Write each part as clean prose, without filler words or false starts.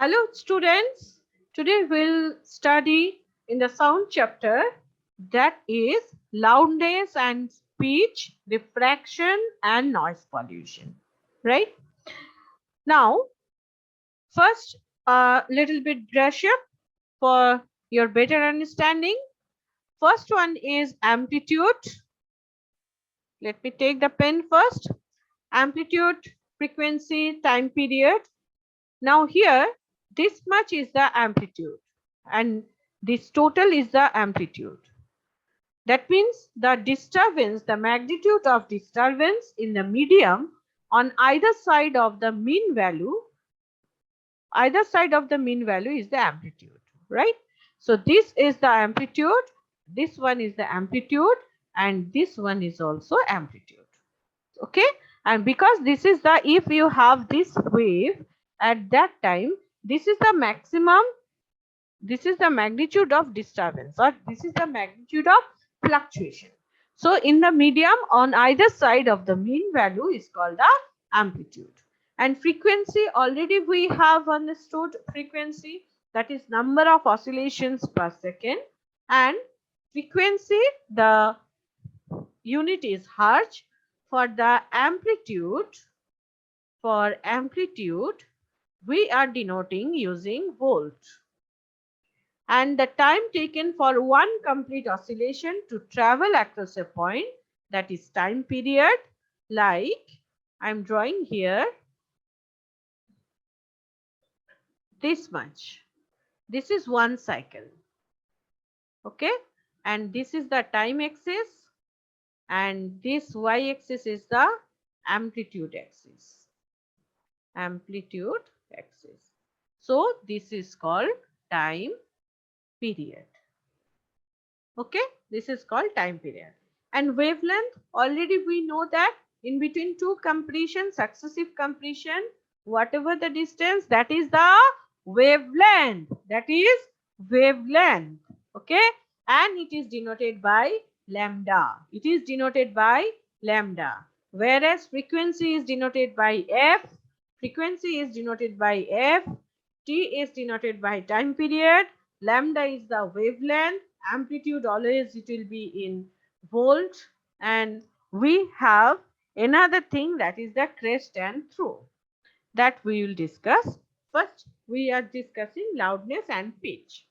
Hello students, today we'll study in the sound chapter, that is loudness and speech, diffraction and noise pollution. Right? Now, first a little bit brush up for your better understanding. First one is amplitude. Let me take the pen first. Amplitude, frequency, time period. Now here, this much is the amplitude and this total is the amplitude. That means the disturbance, the magnitude of disturbance in the medium on either side of the mean value, is the amplitude, right? So this is the amplitude, this one is the amplitude, and this one is also amplitude. Okay, and because this is the, if you have this wave at that time, this is the maximum, this is the magnitude of disturbance, or this is the magnitude of fluctuation. So in the medium on either side of the mean value is called the amplitude. And frequency, already we have understood frequency, that is number of oscillations per second, and frequency, the unit is hertz. For the amplitude, we are denoting using volt. And the time taken for one complete oscillation to travel across a point, that is time period, like I am drawing here this much. This is one cycle. Okay, and this is the time axis, and this y axis is the amplitude axis. So this is called time period. Okay, this is called time period. And wavelength, already we know that in between two compression, successive compression, whatever the distance, that is the wavelength. Okay, and it is denoted by lambda. Whereas frequency is denoted by f. T is denoted by time period. Lambda is the wavelength. Amplitude, always it will be in volt. And we have another thing, that is the crest and throw, that we will discuss. First we are discussing loudness and pitch.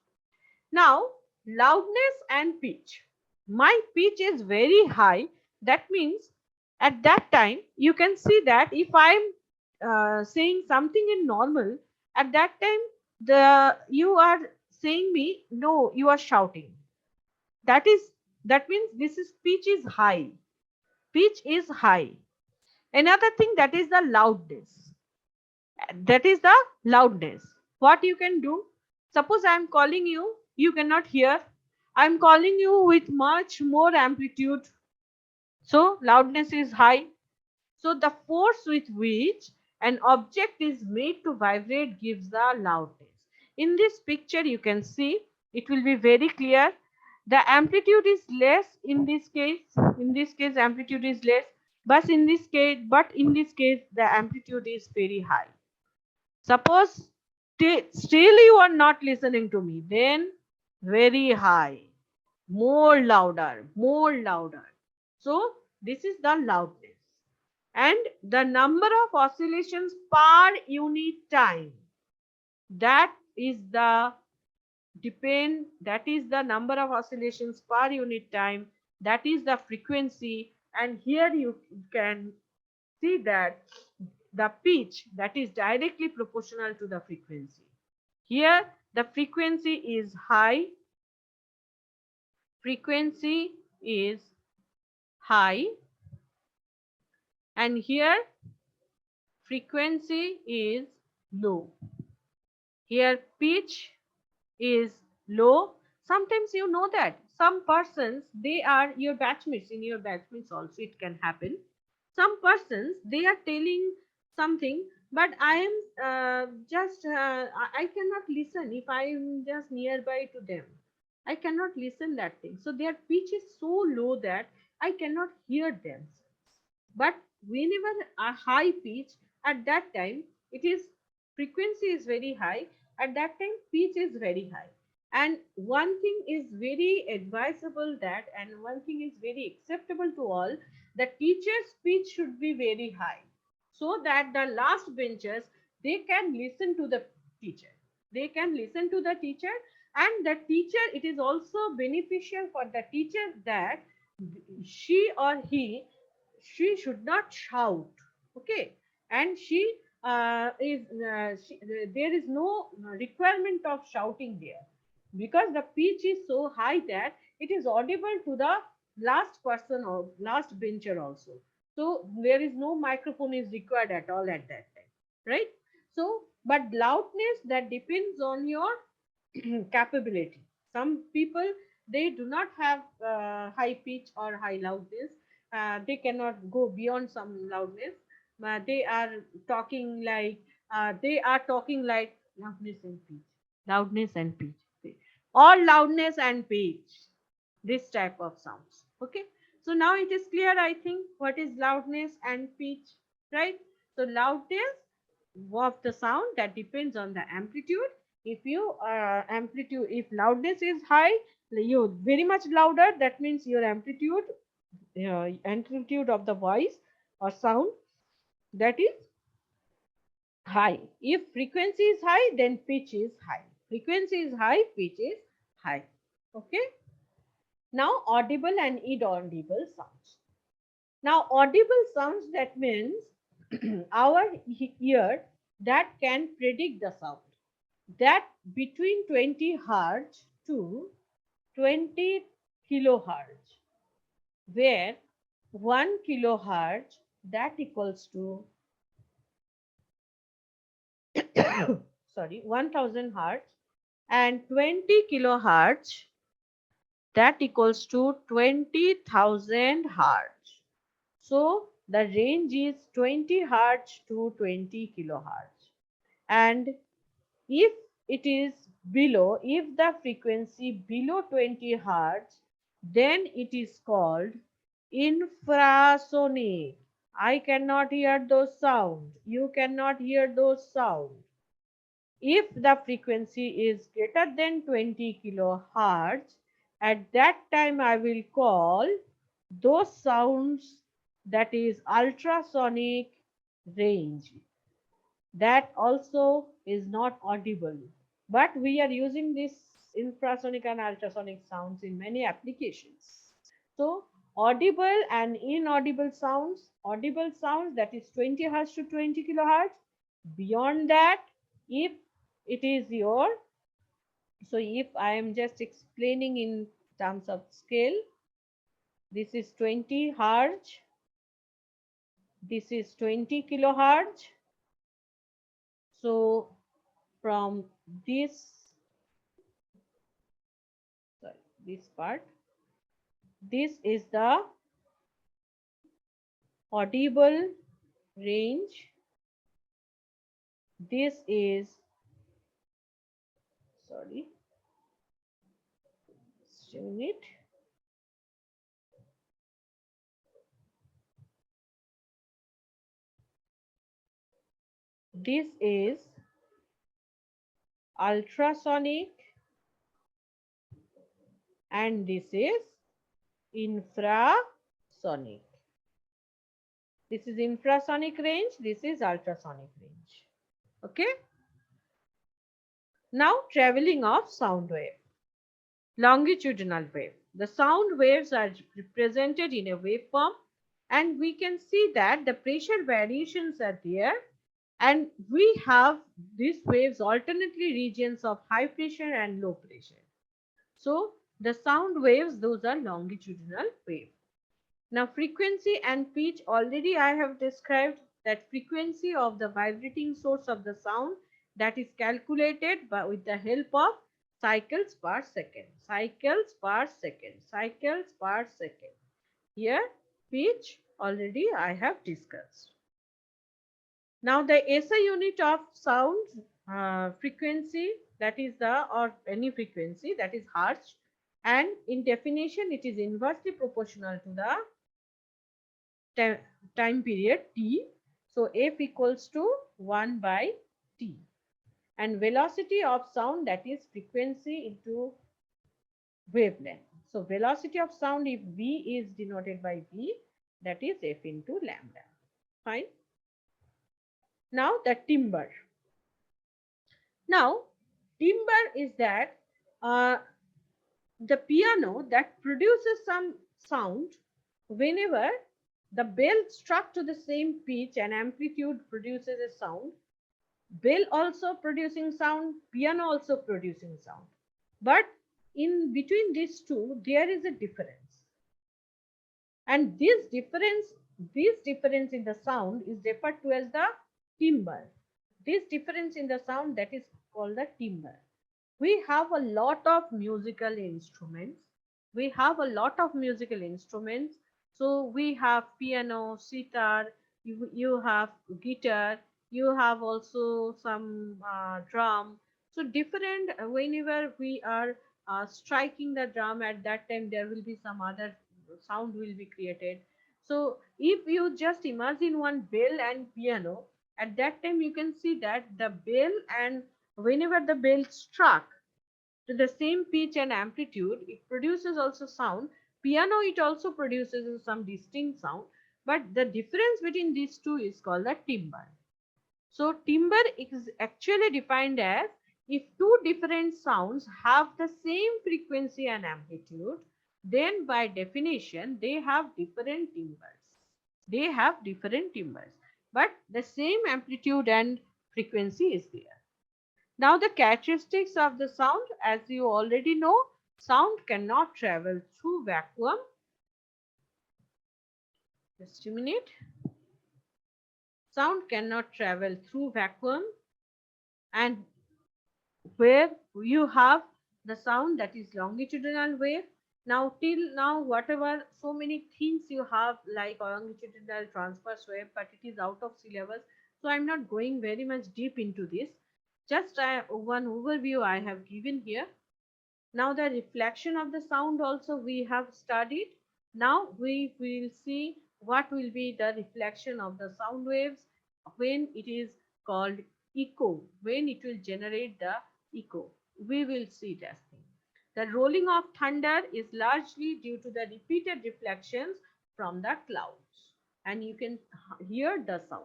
Now, loudness and pitch. My pitch is very high. That means at that time you can see that if I am saying something in normal, at that time you are saying me, no, you are shouting. That means this is pitch is high. Another thing, that is the loudness. What you can do, suppose I am calling you, you cannot hear. I am calling you with much more amplitude, so loudness is high. So the force with which an object is made to vibrate gives the loudness. In this picture you can see, it will be very clear. The amplitude is less in this case. Amplitude is less, but in this case the amplitude is very high. Suppose still you are not listening to me, then very high, more louder. So this is the loudness. And the number of oscillations per unit time, that is the number of oscillations per unit time, that is the frequency. And here you can see that the pitch, that is directly proportional to the frequency. Here the frequency is high, and here frequency is low. Here pitch is low. Sometimes you know that some persons, they are your batchmates, in your batchmates also it can happen. Some persons, they are telling something, but I am I cannot listen. If I am just nearby to them, I cannot listen that thing. So their pitch is so low that I cannot hear them. But whenever a high pitch, at that time it is frequency is very high, at that time pitch is very high. And one thing is very advisable that, and one thing is very acceptable to all, the teacher's pitch should be very high, so that the last benchers, they can listen to the teacher. They can listen to the teacher, and the teacher, it is also beneficial for the teacher that she or he, she should not shout, okay, and there is no requirement of shouting there, because the pitch is so high that it is audible to the last person or last bencher also. So there is no microphone is required at all at that time, right? So but loudness, that depends on your capability. Some people, they do not have high pitch or high loudness. They cannot go beyond some loudness. They are talking like loudness and pitch, loudness and pitch, or loudness and pitch, this type of sounds. Okay, so now it is clear, I think, what is loudness and pitch, right? So loudness of the sound, that depends on the amplitude. If you amplitude, if loudness is high, you very much louder, that means your amplitude of the voice or sound, that is high. If frequency is high, then pitch is high. Frequency is high, pitch is high. Okay. Now audible and inaudible sounds. Now audible sounds, that means our ear that can predict the sound, that between 20 hertz to 20 kilohertz, where 1 kilohertz, that equals to 1000 hertz, and 20 kilohertz, that equals to 20,000 hertz. So the range is 20 hertz to 20 kilohertz. And if it is below, if the frequency below 20 hertz, then it is called infrasonic. I cannot hear those sounds. You cannot hear those sounds. If the frequency is greater than 20 kilohertz, at that time I will call those sounds, that is ultrasonic range. That also is not audible, but we are using this infrasonic and ultrasonic sounds in many applications. So audible and inaudible sounds, audible sounds, that is 20 hertz to 20 kilohertz. Beyond that, if it is your, so if I am just explaining in terms of scale, this is 20 hertz, this is 20 kilohertz. So from this part, this is the audible range, this is unit, this is ultrasonic, and this is infrasonic. This is infrasonic range, this is ultrasonic range. Okay. Now traveling of sound wave. Longitudinal wave. The sound waves are represented in a waveform, and we can see that the pressure variations are there, and we have these waves alternately regions of high pressure and low pressure. So the sound waves, those are longitudinal wave. Now frequency and pitch, already I have described that frequency of the vibrating source of the sound, that is calculated by with the help of cycles per second, cycles per second, cycles per second. Here pitch already I have discussed. Now the SI unit of sound frequency, that is the, or any frequency, that is hertz, and in definition it is inversely proportional to the time period t. So F equals to 1 by T. and velocity of sound, that is frequency into wavelength. So velocity of sound, if V is denoted by V, that is F into lambda. Fine. Now the timbre. Now timbre is that the piano that produces some sound whenever the bell struck to the same pitch and amplitude produces a sound. Bell also producing sound, piano also producing sound. But in between these two, there is a difference. And this difference in the sound is referred to as the timbre. This difference in the sound, that is called the timbre. We have a lot of musical instruments. So we have piano, sitar, you have guitar, you have also some drum. So different, whenever we are striking the drum, at that time there will be some other sound will be created. So if you just imagine one bell and piano, at that time you can see that the bell, and whenever the bell struck to the same pitch and amplitude, it produces also sound. Piano, it also produces some distinct sound, but the difference between these two is called the timbre. So timbre is actually defined as if two different sounds have the same frequency and amplitude, then by definition they have different timbres. But the same amplitude and frequency is there. Now the characteristics of the sound, as you already know, sound cannot travel through vacuum. Just a minute. Sound cannot travel through vacuum, and where you have the sound, that is longitudinal wave. Now till now, whatever so many things you have like longitudinal transverse wave, but it is out of syllabus, so I'm not going very much deep into this. Just one overview I have given here. Now the reflection of the sound also we have studied. Now we will see what will be the reflection of the sound waves when it is called echo, when it will generate the echo. We will see that thing. The rolling of thunder is largely due to the repeated reflections from the clouds, and you can hear the sound.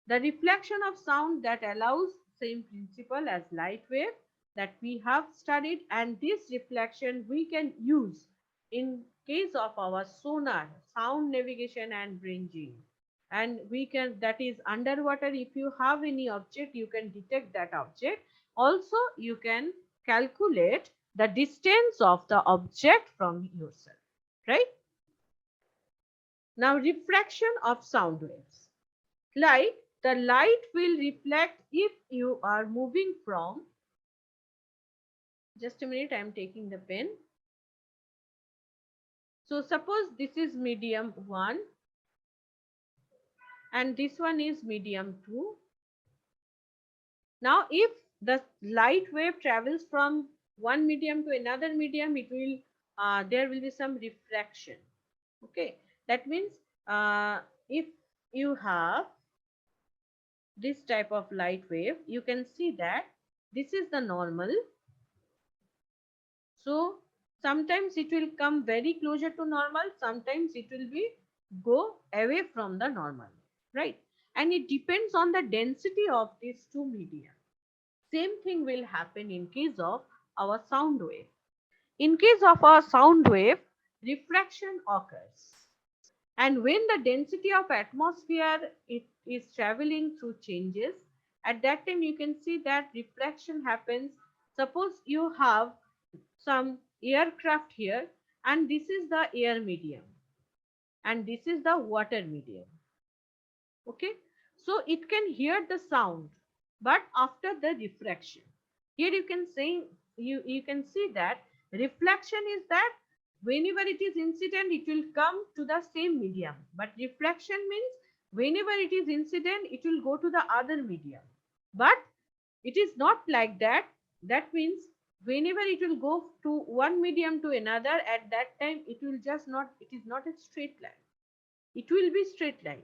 The reflection of sound that allows same principle as light wave that we have studied, and this reflection we can use in case of our sonar, sound navigation and ranging. And we can, that is underwater, if you have any object, you can detect that object. Also you can calculate the distance of the object from yourself, right? Now refraction of sound waves. Like the light will reflect if you are moving from, just a minute, I am taking the pen. So suppose this is medium 1 and this one is medium 2. Now if the light wave travels from one medium to another medium, it will there will be some refraction. Okay, that means if you have this type of light wave, you can see that this is the normal. So sometimes it will come very closer to normal, sometimes it will be go away from the normal, right? And it depends on the density of these two media. Same thing will happen in case of our sound wave. In case of our sound wave, refraction occurs. And when the density of atmosphere it is traveling through changes, at that time you can see that refraction happens. Suppose you have some aircraft here, and this is the air medium and this is the water medium. Okay, so it can hear the sound, but after the refraction, here you can say you can see that reflection is that whenever it is incident, it will come to the same medium, but refraction means whenever it is incident, it will go to the other medium. But it is not like that. That means whenever it will go to one medium to another, at that time it will just not, it is not a straight line, it will be straight line.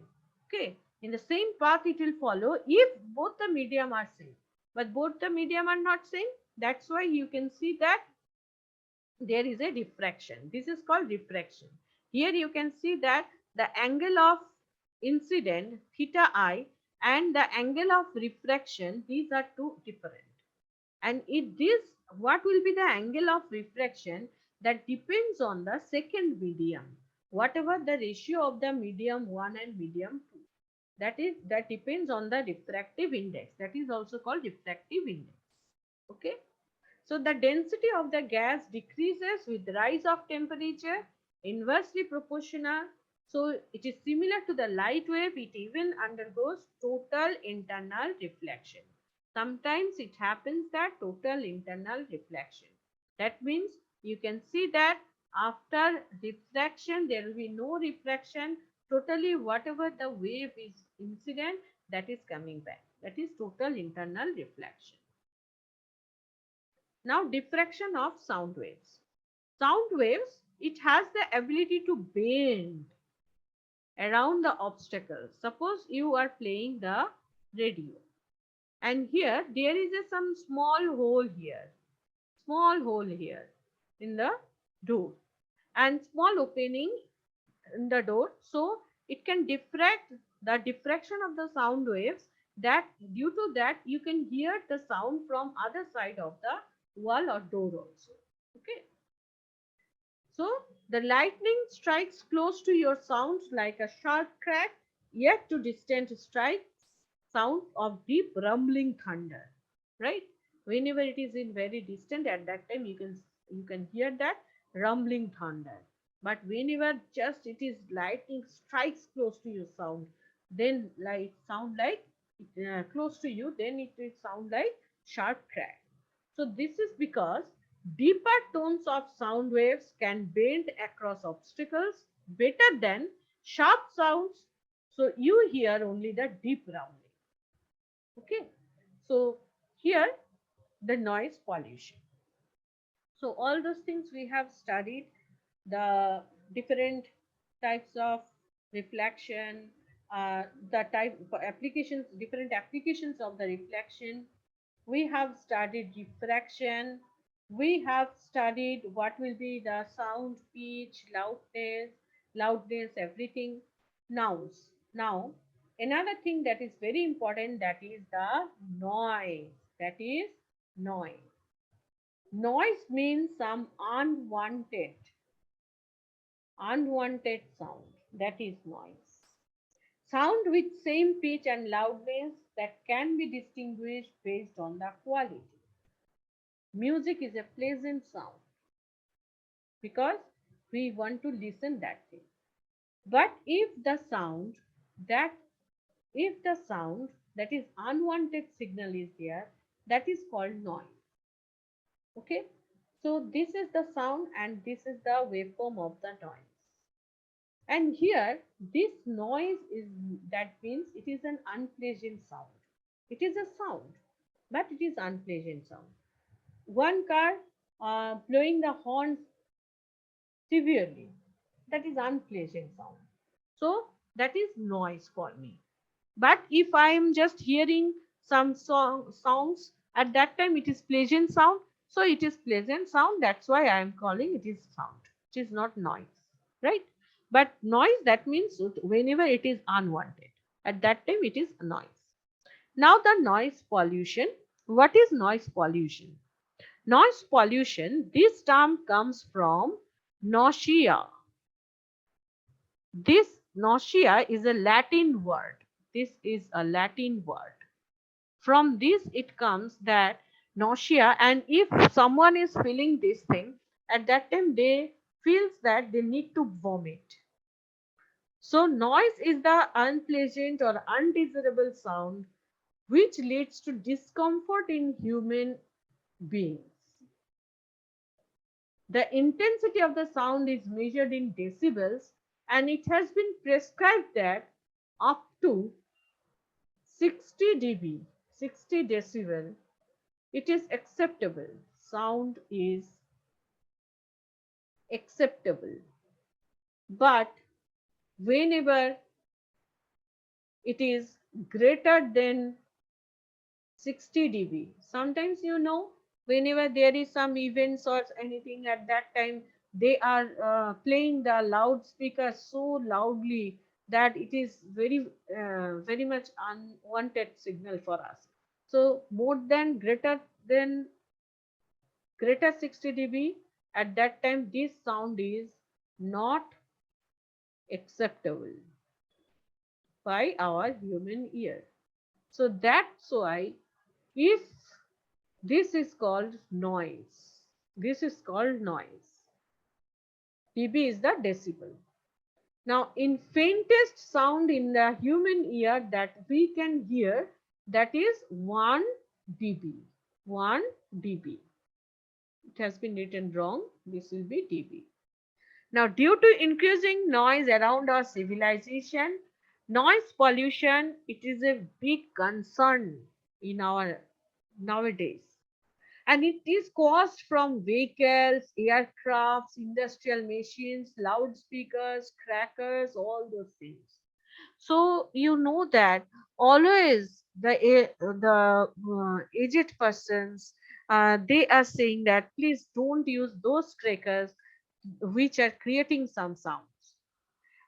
Okay, in the same path it will follow if both the medium are same. but both the medium are not same. That's why you can see that there is a diffraction. This is called diffraction. Here you can see that the angle of incident theta I and the angle of refraction, these are two different. And it this what will be the angle of refraction, that depends on the second medium, whatever the ratio of the medium 1 and medium 2, that depends on the refractive index, that is also called refractive index. Okay, so the density of the gas decreases with rise of temperature, inversely proportional. So it is similar to the light wave, it even undergoes total internal reflection. Sometimes it happens that total internal reflection. That means you can see that after refraction there will be no refraction. Totally whatever the wave is incident, that is coming back. That is total internal reflection. Now, diffraction of sound waves. Sound waves, it has the ability to bend around the obstacles. Suppose you are playing the radio, and here there is some small hole here in the door, and small opening in the door. So it can diffract, the diffraction of the sound waves, that due to that you can hear the sound from other side of the wall or door also. Okay, so the lightning strikes close to your sounds like a sharp crack, yet to distant strike sound of deep rumbling thunder. Right, whenever it is in very distant, at that time you can hear that rumbling thunder. But whenever just it is lightning strikes close to your sound, then like sound like close to you, then it will sound like sharp crack. So this is because deeper tones of sound waves can bend across obstacles better than sharp sounds. So you hear only the deep rumbling. Okay, so here the noise pollution. So all those things we have studied, the different types of reflection, the type applications, different applications of the reflection. We have studied diffraction. We have studied what will be the sound, pitch, loudness, everything. Now, another thing that is very important, that is the noise. That is noise. Noise means some unwanted sound. That is noise. Sound with same pitch and loudness that can be distinguished based on the quality. Music is a pleasant sound because we want to listen that thing. But that if the sound that is unwanted signal is there, that is called noise. Okay, so this is the sound and this is the waveform of the noise. And here this noise is, that means it is an unpleasant sound. It is a sound, but it is unpleasant sound. One car blowing the horn severely, that is unpleasant sound. So that is noise for me. But if I am just hearing some songs, at that time it is pleasant sound. So it is pleasant sound. That's why I am calling it is sound. It is not noise, right? But noise, that means whenever it is unwanted, at that time it is noise. Now the noise pollution. What is noise pollution? Noise pollution, this term comes from nausea. This nausea is a Latin word. This is a Latin word. From this it comes that nausea, and if someone is feeling this thing, at that time they feels that they need to vomit. So noise is the unpleasant or undesirable sound which leads to discomfort in human beings. The intensity of the sound is measured in decibels, and it has been prescribed that up to 60 dB, 60 decibel, it is acceptable. Sound is acceptable. But whenever it is greater than 60 dB. Sometimes, whenever there is some events or anything at that time, they are playing the loudspeaker so loudly that it is very much unwanted signal for us. So more than greater 60 dB, at that time this sound is not acceptable by our human ear. So that's why, if this is called noise. This is called noise. dB is the decibel. Now, in faintest sound in the human ear that we can hear, that is 1 dB. 1 dB. It has been written wrong. This will be dB. Now, due to increasing noise around our civilization, noise pollution, it is a big concern in our nowadays. And it is caused from vehicles, aircrafts, industrial machines, loudspeakers, crackers, all those things. So you know that always the aged persons, they are saying that please don't use those crackers which are creating some sounds.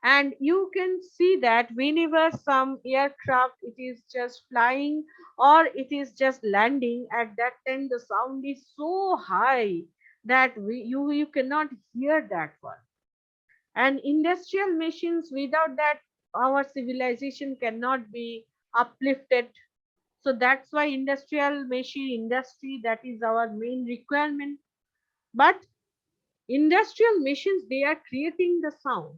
And you can see that whenever some aircraft it is just flying or it is just landing, at that time the sound is so high that you cannot hear that one. And industrial machines, without that our civilization cannot be uplifted. So that's why industrial machine industry, that is our main requirement. But industrial machines, they are creating the sound.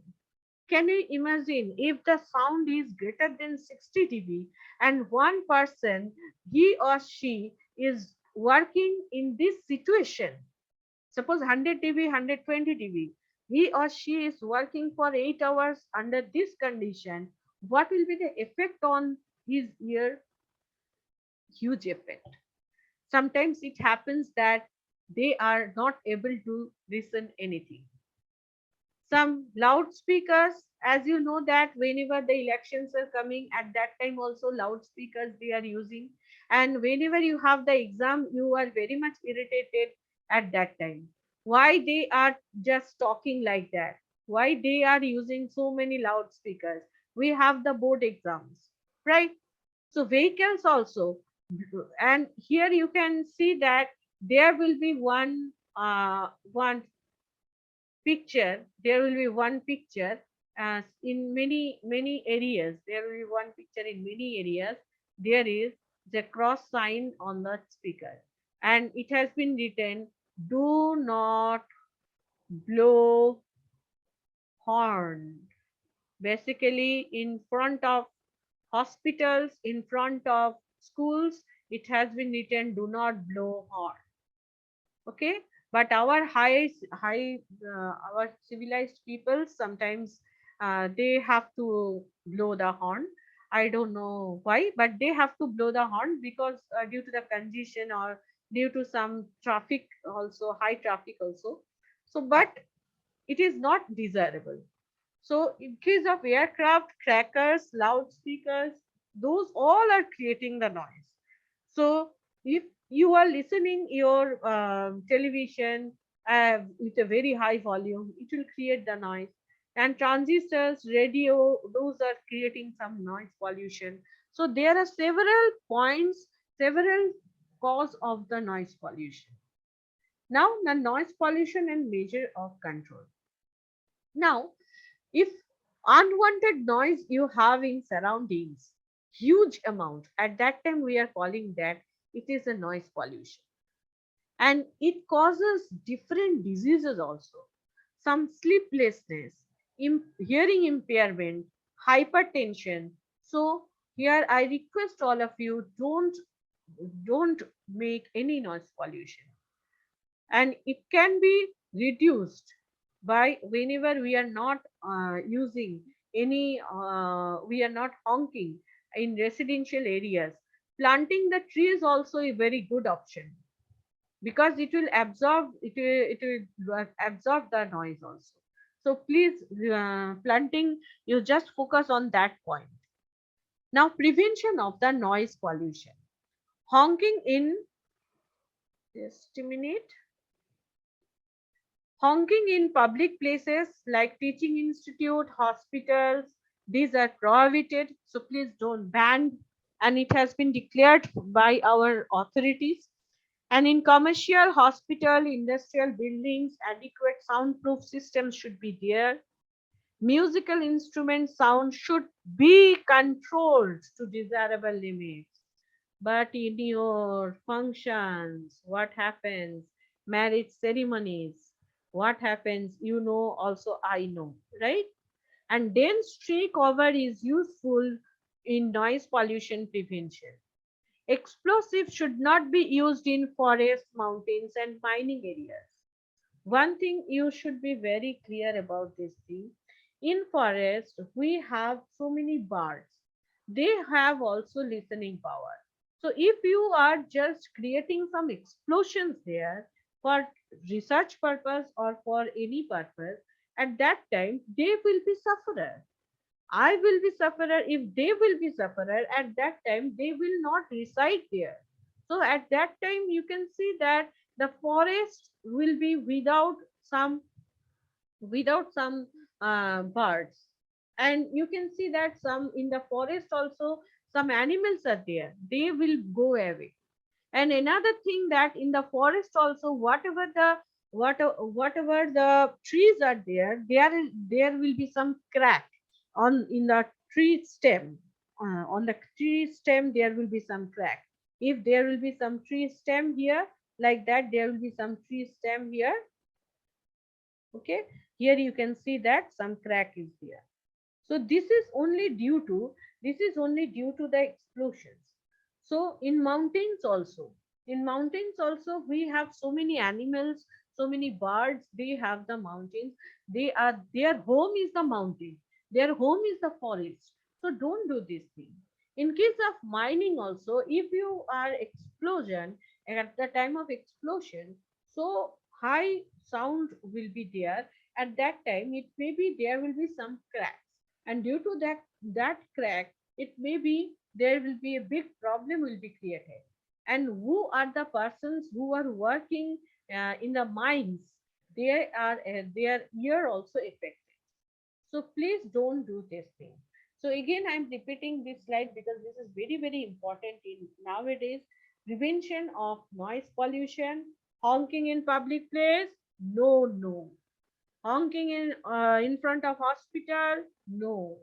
Can you imagine if the sound is greater than 60 dB and one person, he or she, is working in this situation? Suppose 100 dB, 120 dB. He or she is working for 8 hours under this condition. What will be the effect on his ear? Huge effect. Sometimes it happens that they are not able to listen anything. Some loudspeakers, as you know that whenever the elections are coming, at that time also loudspeakers they are using. And whenever you have the exam, you are very much irritated at that time. Why they are just talking like that? Why they are using so many loudspeakers? We have the board exams, right? So vehicles also. And here you can see that there will be one picture. There will be one picture, in many areas. There will be one picture in many areas. There is the cross sign on the speaker, and it has been written, do not blow horn. Basically, in front of hospitals, in front of schools, it has been written, do not blow horn. Okay, but our our civilized people, sometimes they have to blow the horn. I don't know why, but they have to blow the horn because due to the congestion or due to some traffic, also high traffic also. So but it is not desirable. So in case of aircraft, crackers, loudspeakers, those all are creating the noise. So if you are listening your television with a very high volume, it will create the noise. And transistors, radio, those are creating some noise pollution. So there are several points, several cause of the noise pollution. Now the noise pollution and measure of control. Now, if unwanted noise you have in surroundings, huge amount, at that time we are calling that it is a noise pollution. And it causes different diseases also. Some sleeplessness, hearing impairment, hypertension. So here I request all of you, don't make any noise pollution. And it can be reduced by whenever we are not using any we are not honking in residential areas. Planting the trees also a very good option, because it will absorb the noise also. So please, planting, you just focus on that point. Now, prevention of the noise pollution. Honking in, just a minute. Honking in public places like teaching institute, hospitals, these are prohibited. So please don't ban. And it has been declared by our authorities. And in commercial, hospital, industrial buildings, adequate soundproof systems should be there. Musical instrument sound should be controlled to desirable limits. But in your functions, what happens? Marriage ceremonies, what happens? You know, also I know, right? And dense tree cover is useful in noise pollution prevention. Explosives should not be used in forests, mountains, and mining areas. One thing you should be very clear about this thing. In forest, we have so many birds. They have also listening power. So if you are just creating some explosions there for research purpose or for any purpose, at that time they will be sufferer. I will be sufferer. If they will be sufferer, at that time they will not reside there. So at that time you can see that the forest will be without some birds, and you can see that some in the forest also some animals are there. They will go away. And another thing that in the forest also, whatever the trees are there, there will be some crack on in the tree stem. On the tree stem there will be some crack. If there will be some tree stem here, like that, there will be some tree stem here. Okay, here you can see that some crack is there. So this is only due to the explosions. So in mountains also we have so many animals, so many birds. They have the mountains. Their home is the mountain. Their home is the forest. So don't do this thing. In case of mining also, if you are explosion at the time of explosion, so high sound will be there. At that time, it may be there will be some cracks, and due to that crack, it may be there will be a big problem will be created. And who are the persons who are working in the mines? They are their ear also affected. So please don't do this thing. So again, I'm repeating this slide because this is very, very important in nowadays. Prevention of noise pollution. Honking in public place, no, no. Honking in front of hospital, no.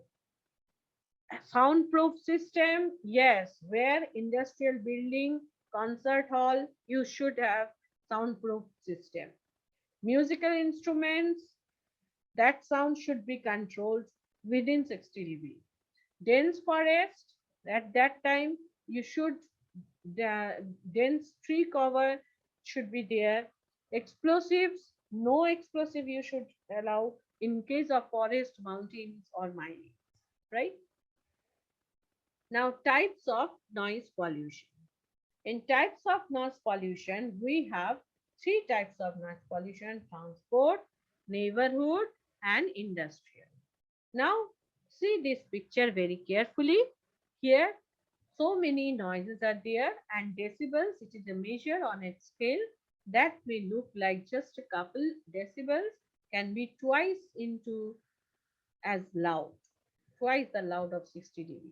Soundproof system, yes. Where industrial building, concert hall, you should have soundproof system. Musical instruments, that sound should be controlled within 60 dB. Dense forest, at that time you should, the dense tree cover should be there. Explosives, no explosive you should allow in case of forest, mountains, or mining, right? Now, types of noise pollution. In types of noise pollution, we have three types of noise pollution: transport, neighborhood, and industrial. Now, see this picture very carefully. Here, so many noises are there, and decibels, it is a measure on a scale that may look like just a couple decibels, can be twice into as loud, twice the loud of 60 dB.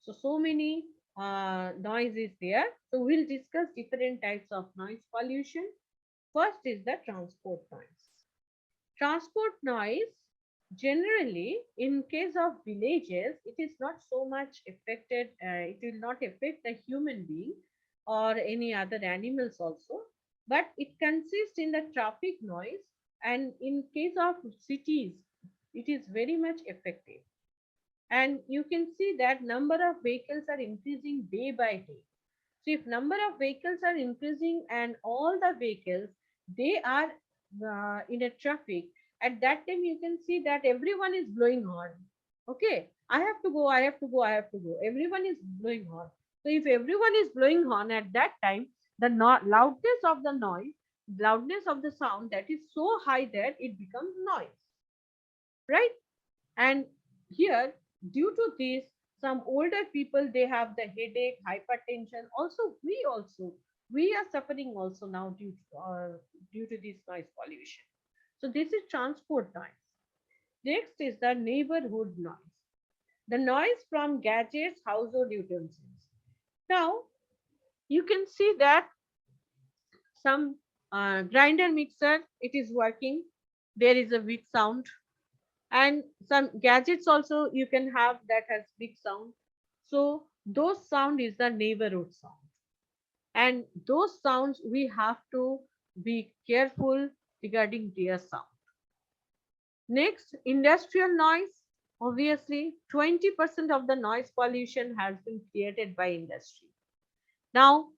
So many noise is there. So we'll discuss different types of noise pollution. First is the transport noise. Transport noise, generally in case of villages, it is not so much affected. It will not affect the human being or any other animals also, but it consists in the traffic noise. And in case of cities, it is very much effective. And you can see that number of vehicles are increasing day by day. So if number of vehicles are increasing and all the vehicles, they are in a traffic, at that time you can see that everyone is blowing horn. Okay, I have to go, I have to go, I have to go. Everyone is blowing horn. So if everyone is blowing horn at that time, the loudness of the noise, loudness of the sound, that is so high that it becomes noise, right? And here, due to this, Some older people, they have the headache, hypertension. We are suffering also now due to this noise pollution. So this is transport noise. Next is the neighborhood noise. The noise from gadgets, household utensils. Now you can see that some grinder mixer, it is working. There is a big sound, and some gadgets also you can have that has big sound. So those sound is the neighborhood sound, and those sounds we have to be careful regarding their sound. Next, industrial noise. Obviously 20% of the noise pollution has been created by industry. Now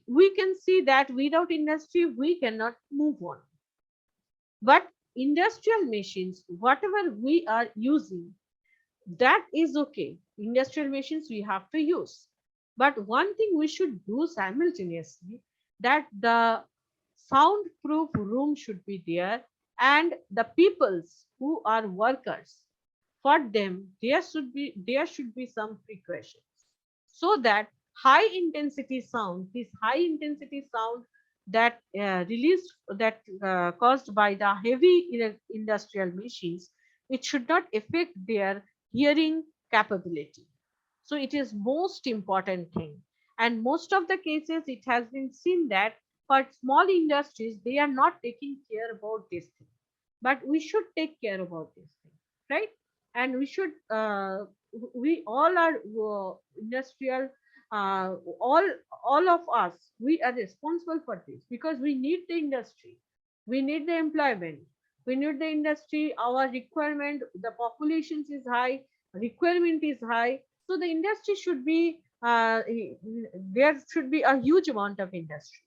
we can see that without industry we cannot move on. But industrial machines, whatever we are using, that is okay. Industrial machines we have to use. But one thing we should do simultaneously, that the soundproof room should be there, and the peoples who are workers, for them there should be some precautions, so that high intensity sound that released that caused by the heavy industrial machines, it should not affect their hearing capability. So it is most important thing, and most of the cases it has been seen that for small industries they are not taking care about this thing, but we should take care about this thing, right? And we should we all are industrial, uh, all all of us, we are responsible for this, because we need the industry, we need the employment, we need the industry. Our requirement, the populations is high, requirement is high, so the industry should be there should be a huge amount of industry.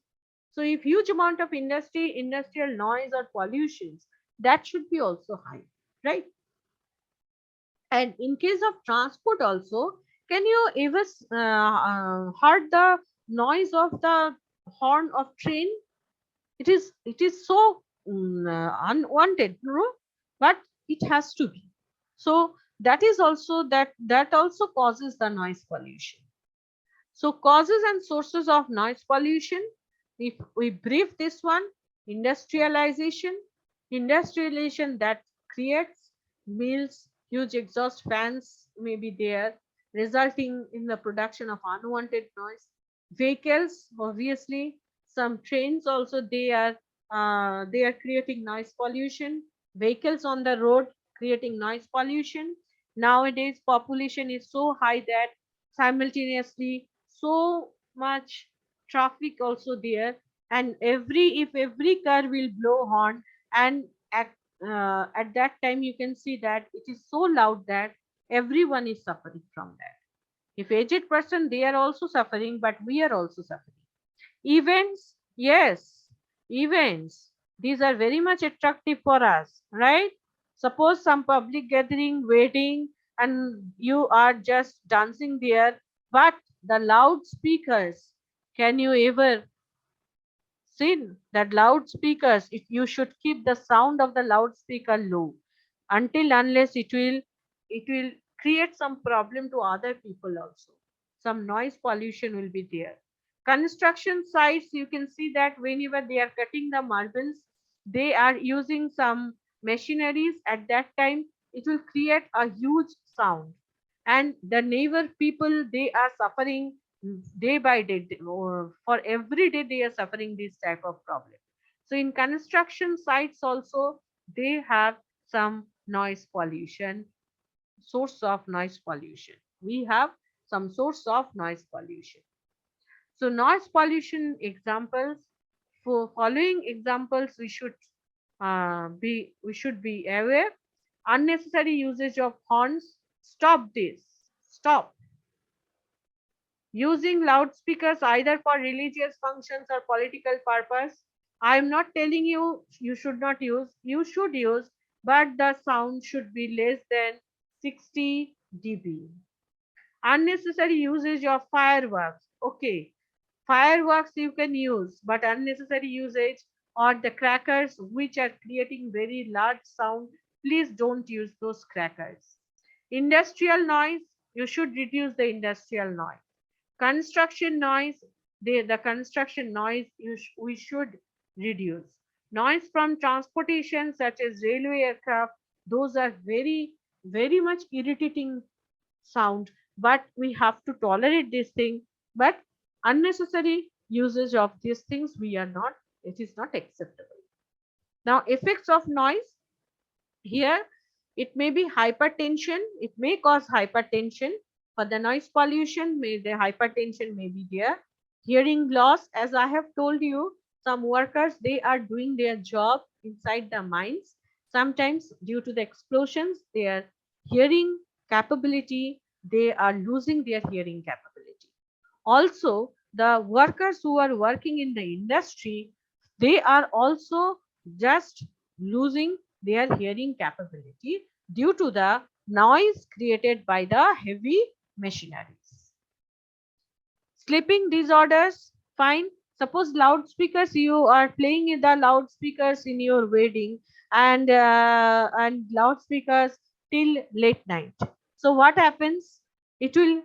So if huge amount of industrial noise or pollutions, that should be also high, right? And in case of transport also, can you ever heard the noise of the horn of train? It is so unwanted, no? But it has to be. So that also causes the noise pollution. So causes and sources of noise pollution, if we brief this one: industrialization, industrialization that creates mills, huge exhaust fans may be there, resulting in the production of unwanted noise. Vehicles, obviously, some trains also they are creating noise pollution. Vehicles on the road creating noise pollution. Nowadays, population is so high that simultaneously so much traffic also there, and if every car will blow horn, and at that time you can see that it is so loud that everyone is suffering from that. If aged person, they are also suffering, but we are also suffering. Events, yes, events. These are very much attractive for us, right? Suppose some public gathering, wedding, and you are just dancing there, but the loudspeakers, can you ever see that loudspeakers? If you should keep the sound of the loudspeaker low, until unless it will create some problem to other people also. Some noise pollution will be there. Construction sites, you can see that whenever they are cutting the marbles, they are using some machineries. At that time it will create a huge sound, and the neighbor people, they are suffering day by day, or for every day they are suffering this type of problem. So in construction sites also, they have some noise pollution, source of noise pollution. We have some source of noise pollution. So noise pollution examples, for following examples we should be aware: unnecessary usage of horns. Stop this. Stop using loudspeakers either for religious functions or political purpose. I am not telling you you should not use, you should use, but the sound should be less than 60 dB. Unnecessary usage of fireworks. Okay, fireworks you can use, but unnecessary usage or the crackers which are creating very large sound, please don't use those crackers. Industrial noise, you should reduce the industrial noise. Construction noise, the construction noise we should reduce. Noise from transportation such as railway aircraft, those are very, very much irritating sound, but we have to tolerate this thing. But unnecessary usage of these things we are not, it is not acceptable. Now, effects of noise here, it may be hypertension, it may cause hypertension. For the noise pollution, the hypertension may be there. Hearing loss, as I have told you, some workers, they are doing their job inside the mines. Sometimes due to the explosions, their hearing capability, they are losing their hearing capability. Also, the workers who are working in the industry, they are also just losing their hearing capability due to the noise created by the heavy machineries. Sleeping disorders, fine. Suppose loudspeakers, you are playing in the loudspeakers in your wedding, and loudspeakers till late night. So what happens? It will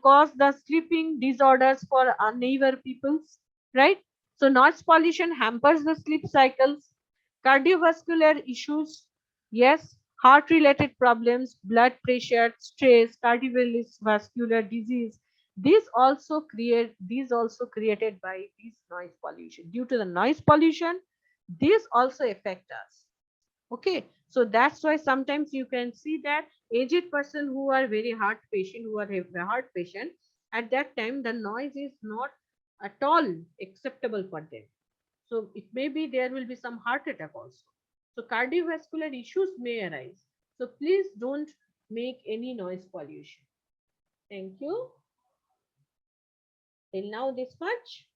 cause the sleeping disorders for our neighbor peoples, right? So noise pollution hampers the sleep cycles. Cardiovascular issues, yes, heart related problems, blood pressure, stress, cardiovascular disease, these also created by this noise pollution. Due to the noise pollution, these also affect us. Okay, so that's why sometimes you can see that aged person who are very heart patient, who are a heart patient, at that time the noise is not at all acceptable for them. So it may be there will be some heart attack also. So cardiovascular issues may arise. So please don't make any noise pollution. Thank you. Till now this much.